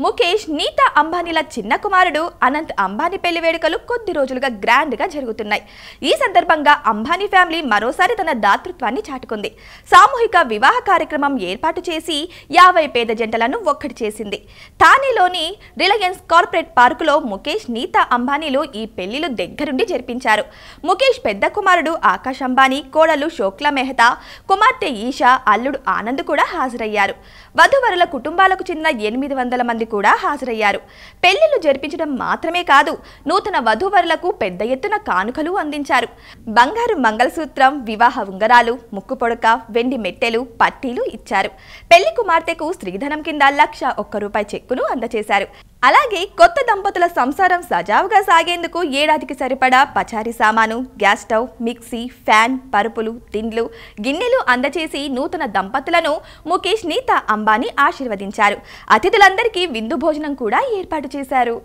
ముఖేష్ నీతా అంబానీల చిన్న కుమారుడు అనంత్ అంబానీ పెళ్లి వేడుకలు కొద్ది రోజులుగా గ్రాండ్ గా జరుగుతున్నాయి. ఈ సందర్భంగా అంబానీ ఫ్యామిలీ మరోసారి తన దాతృత్వాన్ని చాటుకుంది. సామూహిక వివాహ కార్యక్రమం ఏర్పాటు చేసి 50 పేద జంటలను ఒక్కటి చేసింది. థానేలోని రిలయన్స్ కార్పొరేట్ పార్కులో ముఖేష్ నీతా అంబానీలు ఈ పెళ్లిలు దగ్గరుండి జరిపించారు. ముఖేష్ పెద్ద కుమారుడు ఆకాష్ అంబానీ, కోడలు శోక్లా మెహతా, కుమార్తె ఈషా, అల్లుడు ఆనంద్ కూడా హాజరయ్యారు. వధువరుల కుటుంబాలకు చెందిన 800 మంది కూడా హాజరయ్యారు. పెళ్లిళ్లు జరిపించడం మాత్రమే కాదు, నూతన వధువరులకు పెద్ద ఎత్తున కానుకలు అందించారు. బంగారు మంగళసూత్రం, వివాహ ఉంగరాలు, ముక్కు పొడక, వెండి మెట్టెలు, పట్టీలు ఇచ్చారు. పెళ్లి కుమార్తెకు స్త్రీధనం కింద ₹1,00,000 చెక్కును అందజేశారు. అలాగే కొత్త దంపతుల సంసారం సజావుగా సాగేందుకు ఏడాదికి సరిపడా పచారీ సామాను, గ్యాస్ స్టవ్, మిక్సీ, ఫ్యాన్, పరుపులు, తిండ్లు, గిన్నెలు అందజేసి నూతన దంపతులను ముఖేష్ నీతా అంబానీ ఆశీర్వదించారు. అతిథులందరికీ విందు భోజనం కూడా ఏర్పాటు చేశారు.